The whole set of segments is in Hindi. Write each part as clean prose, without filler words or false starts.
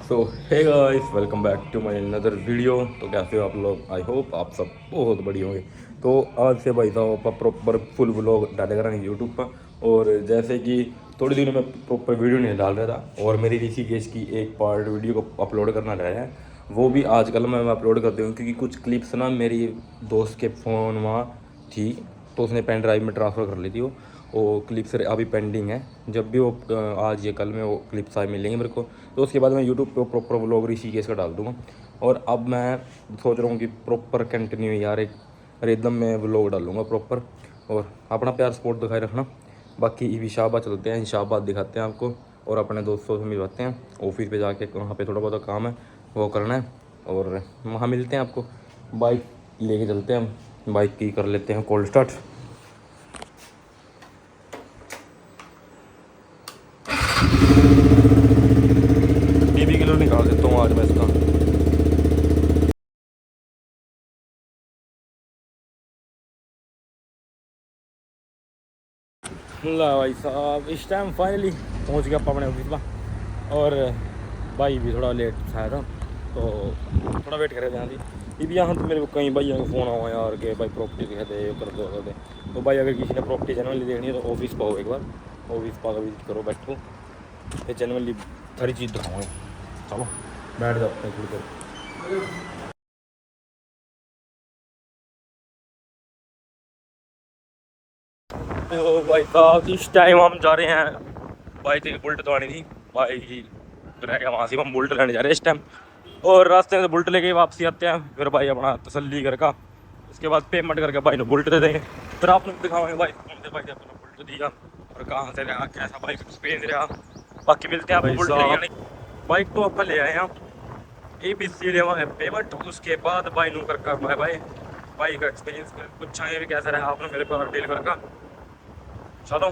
So hey guys, welcome back to my another video. तो कैसे हो आप लोग? आई होप आप सब बहुत बढ़िया होंगे। तो आज से भाई साहब आप प्रॉपर फुल व्लॉग डालेगा रहेंगे यूट्यूब पर। और जैसे कि थोड़ी दिनों में प्रॉपर वीडियो नहीं डाल रहा था, और मेरी ऋषिकेश की एक पार्ट वीडियो को अपलोड करना रह है, वो भी आजकल मैं अपलोड कर दूँ, क्योंकि कुछ क्लिप्स ना मेरी दोस्त के फ़ोन वहाँ थी, तो उसने पेन ड्राइव में ट्रांसफ़र कर ली थी। वो क्लिप्स अभी पेंडिंग है। जब भी वो आज या कल में वो क्लिप्स आए मिलेंगे मेरे को, तो उसके बाद मैं यूट्यूब पे प्रॉपर व्लॉग ऋषिकेश का डाल दूँगा। और अब मैं सोच रहा हूँ कि प्रॉपर कंटिन्यू यार एक रिदम में व्लॉग डालूँगा प्रॉपर। और अपना प्यार सपोर्ट दिखाए रखना। बाकी शाहबाद चलते हैं, शाहबाद दिखाते हैं आपको, और अपने दोस्तों से मिलवाते हैं। ऑफिस पे जाके वहाँ पे थोड़ा बहुत काम है वो करना है, और वहाँ मिलते हैं आपको। बाइक लेके चलते हैं हम, बाइक की कर लेते हैं कोल्ड स्टार्ट। बीबी किलो निकाल देता हूँ आज मैं इसका। ला भाई साहब, इस टाइम फाइनली पहुंच गया अपने ऑफिस में। और भाई भी थोड़ा लेट आया था, तो थोड़ा वेट करे ध्यान दी। ये भी यहाँ तो मेरे को कई भाइयों का फ़ोन आया यार कि भाई प्रॉपर्टी दिखा दे, ये कर दे। तो भाई अगर किसी ने प्रॉपर्टी जनरली देखनी है तो ऑफिस पाओ, एक बार ऑफिस पा विजिट करो, बैठो, फिर जनरली सारी चीज़ दिखाऊँगा। चलो बैठ जाते हैं थोड़ी देर। तो भाई साहब इस टाइम हम जा रहे हैं, भाई थी बुलेट तो आनी थी, भाई रह गया वहाँ से, हम बुलेट लेने जा रहे हैं इस टाइम। और रास्ते में बुलेट लेके वापसी आते हैं, फिर भाई अपना तसल्ली कर का, उसके बाद पेमेंट करके भाई ने बुलेट दे देंगे। फिर आप लोग दिखाओगे भाई भाई अपना बुलेट दिया और कहाँ से रहा, कैसा बाइक एक्सपीरियंस रहा। बाकी मिलते हैं आपको बुलेट लेके आने। बाइक तो अपन ले आए हैं, ये भी सीधे वहाँ पेमेंट, उसके बाद भाई नू कर भाई भाई बाइक का एक्सपीरियंस कुछ आए भी कैसा रहा आपने मेरे पर डील कर। चलो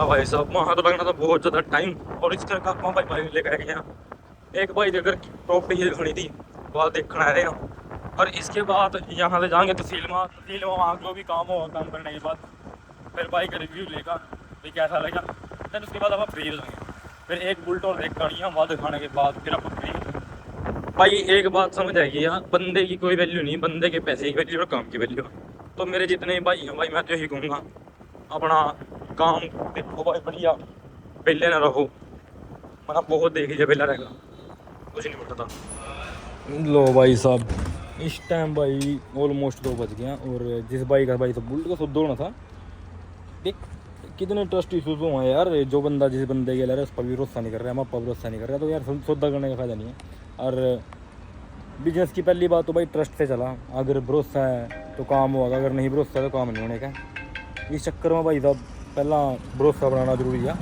भाई साहब, वहाँ तो लगना था बहुत ज़्यादा टाइम, और इस तरह का वहाँ भाई भाई लेकर आए हैं। एक भाई अगर प्रॉपर्टी ये खड़ी थी वहाँ देखना आ रहे हैं, और इसके बाद यहाँ से जाएंगे तहसील में। वहाँ जो भी काम होगा, काम करने के बाद फिर बाइक का रिव्यू लेगा भाई कैसा लगा, फिर उसके बाद आप फ्री हो जाएंगे। फिर एक बुलेट और देख गाड़ियाँ वहाँ दिखाने के बाद फिर आप फ्री हो जाएंगे। भाई एक बात समझ आएगी यार, बंदे की कोई वैल्यू नहीं, बंदे के पैसे की वैल्यू और काम की वैल्यू। तो मेरे जितने भाई हैं भाई, मैं तो यही कहूँगा अपना काम देखो भाई बढ़िया, पहले ना रहो, वरना बहुत देख लीजिए पहला रहेगा, कुछ नहीं पड़ता था। लो भाई साहब, इस टाइम भाई ऑलमोस्ट 2 बज गए हैं, और जिस भाई का भाई तो बुलेट का शुद्ध होना था, देख कितने ट्रस्ट इशूज़ हुए हैं यार। जो बंदा जिस बंदे के ले रहा है उस पर भी भरोसा नहीं कर रहा है, हम आप पर भरोसा नहीं कर रहा, तो यार सौदा करने का फ़ायदा नहीं है। और बिजनेस की पहली बात तो भाई ट्रस्ट से चला, अगर भरोसा है तो काम होगा, अगर नहीं भरोसा है तो काम नहीं होने का। इस चक्कर में भाई साहब पहला भरोसा बनाना जरूरी है।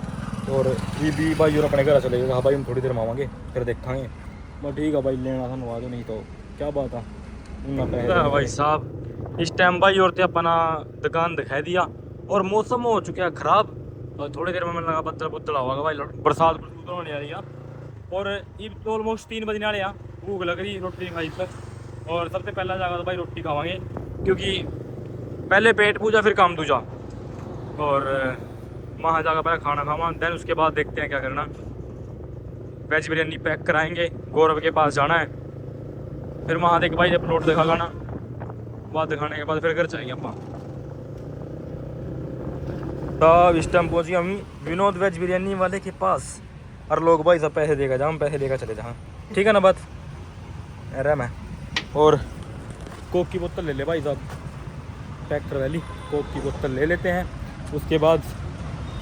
और ये भी भाई और अपने घर चले गए, हाँ भाई हम थोड़ी देर में आवांगे फिर देखेंगे। बस ठीक है भाई, लेना था नवा दो, नहीं तो क्या बात है उन्ना भाई साहब। इस टाइम भाई और अपना दुकान दिखाई दिया, और मौसम हो चुका है ख़राब, और थोड़ी देर में मैंने लगा बदल बुदल होगा भाई, बरसात बरसूत होने आ रही है। और ये तो ऑलमोस्ट 3 बजने वाले हैं, भूख लग रही, रोटी खाई पर। और सबसे पहला जगह तो भाई रोटी खावांगे, क्योंकि पहले पेट पूजा फिर काम दूजा। और वहाँ जाकर पहले खाना खावा, देन उसके बाद देखते हैं क्या करना। वेज बिरयानी पैक कराएंगे, गौरव के पास जाना है, फिर वहाँ देख भाई जब प्लॉट दिखा गाना, बाद दिखाने के बाद फिर घर जाएंगे अपना। तो इस टाइम पहुँच गए हम विनोद वेज बिरयानी वाले के पास, और लोग भाई सब पैसे देगा जा, हम पैसे देकर चले जहाँ, ठीक है ना बात अरे मैं। और कोक की बोतल ले ले भाई साहब, ट्रैक्टर वाली कोक की बोतल ले लेते हैं। उसके बाद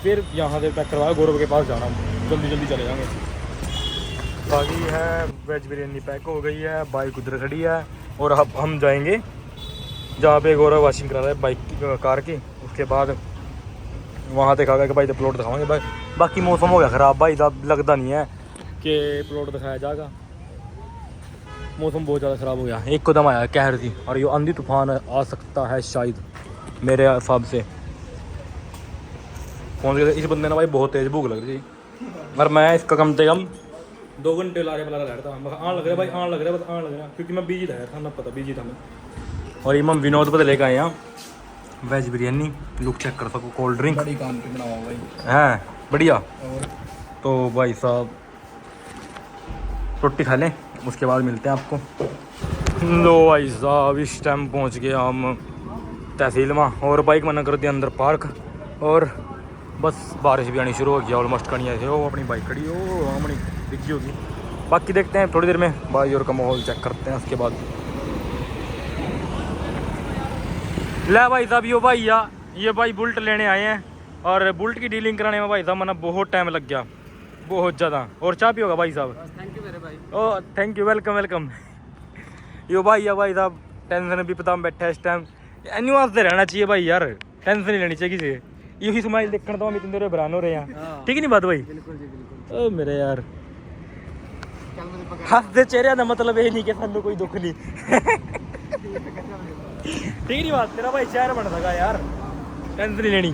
फिर यहाँ से पैक करवा गौरव के पास जाना, जल्दी जल्दी चले जाएंगे। बाकी है वेज बिरयानी पैक हो गई है, बाइक उधर खड़ी है, और अब हम जाएंगे जहाँ पे गौरव वॉशिंग करा रहा है बाइक की कार की। उसके बाद वहाँ देखा गया कि भाई तो प्लॉट दिखावांगे भाई। बाकी मौसम हो गया ख़राब भाई साहब, लगता नहीं है कि प्लॉट दिखाया जाएगा, मौसम बहुत ज़्यादा ख़राब हो गया। एक कदम आया कहर थी, और ये आंधी तूफान आ सकता है शायद मेरे हिसाब से। पहुँच गए इस बंदे ने भाई, बहुत तेज़ भूख लग रही थी, और मैं इसका कम से कम 2 घंटे लारे वाला रह रहा था। आन लग रहा भाई, आन लग रहा, बस आन लग रहा, क्योंकि मैं बिजी था यार, था ना पता बिजी था मैं। और इमाम विनोद पर लेकर आए हैं वेज बिरयानी। लुक चेक कर सको, कोल्ड ड्रिंक बड़ी काम की बनाओ भाई है बढ़िया। और तो भाई साहब रोटी खा लें, उसके बाद मिलते हैं आपको। लो भाई साहब इस टाइम पहुंच गए हम तहसील में और बाइक मना कर दिया अंदर पार्क। और बस बारिश भी आनी शुरू हो गई ऑलमोस्ट। कहीं ऐसे हो अपनी बाइक खड़ी हो अपनी दिखी होगी। बाकी देखते हैं थोड़ी देर में बाई और का माहौल चेक करते हैं उसके बाद। ले भाई साहब ये भाई बुलेट लेने आए हैं और बुलेट की डीलिंग कराने में भाई साहब मना बहुत टाइम लग गया, बहुत ज़्यादा। और चाय पियोगा भाई साहब? थैंक यू मेरे भाई। ओ थैंक यू, वेलकम वेलकम। यो भाई साहब टेंशन भी पता बैठा है इस टाइम। एन्यू से रहना चाहिए भाई यार, टेंशन नहीं लेनी चाहिए किसी। यही स्माइल देखने तो हम इतने देर बरान हो रहे हैं, ठीक है नहीं बात भाई? बिल्कुल जी बिल्कुल। ओ मेरे यार हंसते चेहरे का मतलब ये नहीं कि सानू कोई दुख नहीं। ठीक नहीं बात? तेरा भाई शहर बन सका यार, टेंशन नहीं लेनी।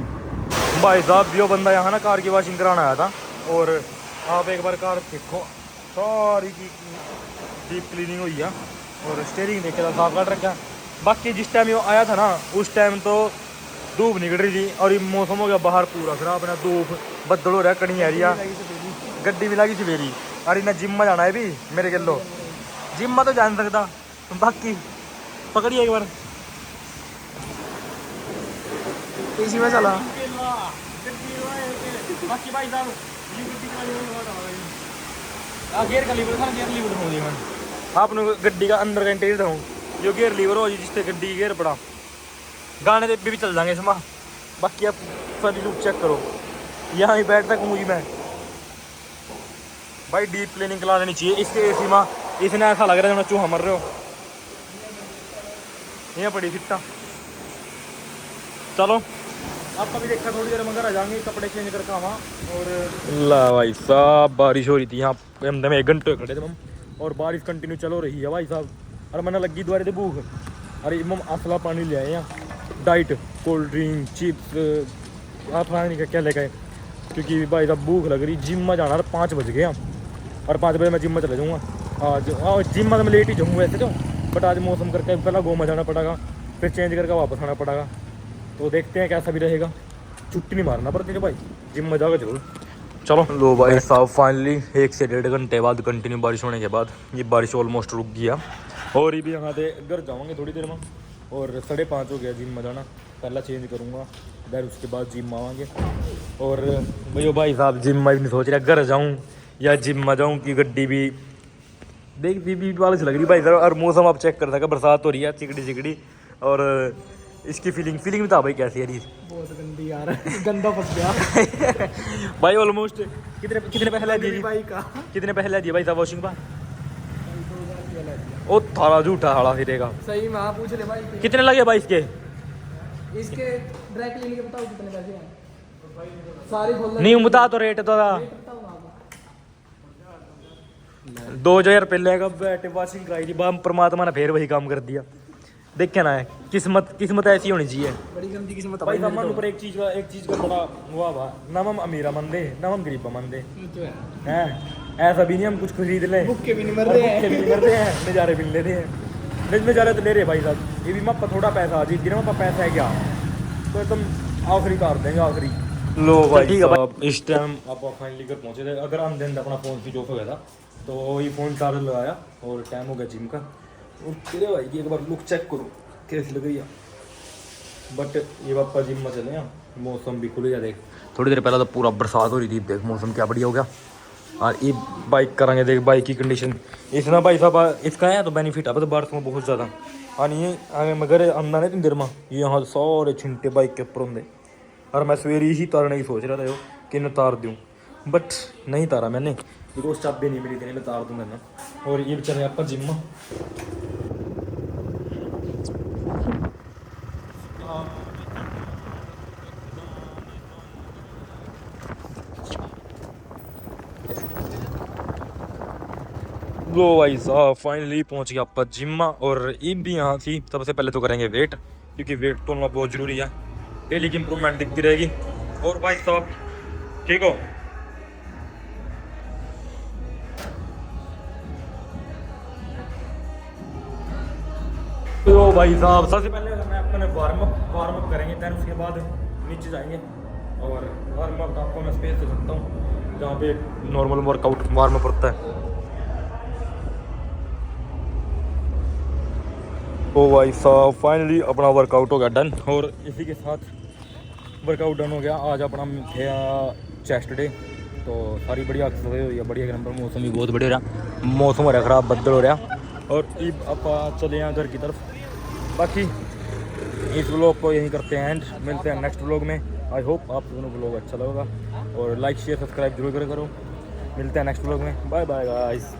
भाई साहब यो बंदा यहाँ ना कार की वॉशिंग कराना आया था और आप एक बार कार देखो सारी की डीप क्लीनिंग हुई है और स्टेयरिंग देखे था साफ काट रखा। बाकी जिस टाइम ये आया था ना उस टाइम तो धूप निकल रही थी और ये मौसम हो गया बाहर पूरा खराब ना, धूप बदल हो रहा कहीं एरिया गड्डी भी लगी सवेरी। अरे ना जिम में जाना है भी मेरे गलो, जिम में तो जा नहीं सकता। बाकी पकड़िए एक बार इसी में चला। बाकी भाई साहब गेयर का लीवर था, गेयर लीवर हो गया आपने गड्डी का अंदर का इंटीरियर था जो गेयर लीवर हो जिससे गड्डी गेयर पड़ा। गाने दे भी चल जाएंगे इसमें। बाकी आप सभी लुक चेक करो, यहाँ ही बैठ तक मुझी में भाई डीप क्लीनिंग करा देनी चाहिए इसके एसी में। इसने ऐसा लग रहा है चूहा मर रहे हो। यहाँ पड़ी फिट्टा। चलो आपका भी देखा थोड़ी देर मगर आ जाएंगे कपड़े चेंज करके वहाँ। और ला भाई साहब बारिश हो रही थी यहाँ हम 1 घंटे खड़े थे हम और बारिश कंटिन्यू चलो रही है भाई साहब। और मैंने लगी दोबारा थे भूख। अरे मम असला पानी ले आए यहाँ, डाइट कोल्ड ड्रिंक चिप्स आप नहीं क्या लेके आए क्योंकि भाई साहब भूख लग रही। जिम में जाना 5 बज गए और 5 बजे मैं जिम में चले जाऊँगा आज। जिम में तो मैं लेट ही जाऊँगा वैसे तो, बट आज मौसम करके पहला घूमा जाना पड़ेगा फिर चेंज करके वापस आना पड़ेगा। तो देखते हैं कैसा भी रहेगा, छुट्टी नहीं मारना पड़ती है भाई, जिम में जाओगे जरूर। चलो लो भाई साहब फाइनली 1 से 1.5 घंटे बाद कंटिन्यू बारिश होने के बाद ये बारिश ऑलमोस्ट रुक गया और ये भी यहाँ से घर जाऊँगे थोड़ी देर में। और 5:30 हो गया जिम में जाना, पहला चेंज करूँगा फिर उसके बाद जिम में आवाएंगे। और भाई साहब जिम में भी नहीं सोच रहा घर जाऊँ या जिम में जाऊँ की गड्डी भी देख भी वाले लग रही भाई साहब। और मौसम आप चेक कर सका बरसात हो रही है चिकड़ी चिकड़ी। और इसकी फीलिंग बता भाई कैसी है? बहुत गंदी यार, गंदा फंस गया। भाई ऑलमोस्ट कितने पैसे ले दिए भाई का? कितने पैसे ले दिए भाई साहब वॉशिंग पर? ओ थारा झूठा हाड़ा फिरेगा सही में आप पूछ ले भाई कितने लगे भाई इसके ड्राई क्लीनिंग के बताओ कितने पैसे हैं सारी बोल नहीं बता तो रेट तो 2000 रुपये लेगा बैठे वॉशिंग कराई थी बाम परमात्मा ने फिर वही काम कर दिया। देख क्या ना है किस्मत ऐसी होनी चाहिए। बड़ी गंदी किस्मत भाई साहब ऊपर एक चीज का बड़ा हुआ ना हम अमीरा मंदे ना हम गरीबा मंदे हैं। ऐसा भी नहीं हम कुछ खरीद लें भूखे भी नहीं मर रहे हैं नज़ारे भी लेते हैं नज़ारे तो ले रहे भाई साहब। ये भी मैं थोड़ा पैसा जी दिन में पैसा है क्या तो एकदम आखिरी कर देंगे आखिरी। लो भाई ठीक है इस टाइम आप फाइनली घर पहुंचे थे। अगर हम दिन अपना फ़ोन स्विच ऑफ हो गया था तो ये फ़ोन चार्जर लगाया और टाइम हो गया जिम का। और तेरे भाई की एक बार लुक चेक करो कैसी लग रही है। बट ये पापा जिम में चले हैं, मौसम भी खुल गया। देख थोड़ी देर पहले तो पूरा बरसात हो रही थी, देख मौसम क्या बढ़िया हो गया। और ये बाइक करेंगे देख बाइक की कंडीशन इसना भाई साहब इसका है तो बेनिफिट है तो बारिश में बहुत ज़्यादा आनी है आगे मगर अंदर है तीन देर में ये यहाँ सारे छिंटे बाइक के ऊपर होंगे। और मैं सवेरे ही तारने की सोच रहा था कि मैं तार दूँ बट नहीं तारा मैंने बिकॉज चाबी नहीं मिली थी मैं तार दूँगा ना। और ये चले आप जिम में लो भाई साहब फाइनली पहुंच गया आप जिम में। और ये भी यहाँ थी सबसे पहले तो करेंगे वेट क्योंकि वेट तोड़ना बहुत ज़रूरी है, डेली की इम्प्रूवमेंट दिखती रहेगी। और भाई साहब ठीक हो तो भाई साहब सबसे पहले मैं अपने वार्म अप करेंगे, दैन उसके बाद नीचे जाएंगे और वार्म अप आपको मैं स्पेस दे सकता हूँ जहाँ पे नॉर्मल वर्कआउट वार्म अप होता है। तो भाई साहब फाइनली अपना वर्कआउट हो गया डन, और इसी के साथ वर्कआउट डन हो गया। आज अपना था चेस्ट डे, तो सारी बढ़िया एक्सरसाइज हुई है, बढ़िया एक नंबर। मौसम भी बहुत बढ़िया रहा, मौसम हो रहा खराब, बदल हो रहा, और अब आप चले हैं घर की तरफ। बाकी इस व्लॉग को यहीं करते हैं एंड, मिलते हैं नेक्स्ट व्लॉग में। आई होप आप दोनों व्लॉग अच्छा लगेगा, और लाइक शेयर सब्सक्राइब जरूर करो। मिलते हैं नेक्स्ट व्लॉग में, बाय बाय गाइस।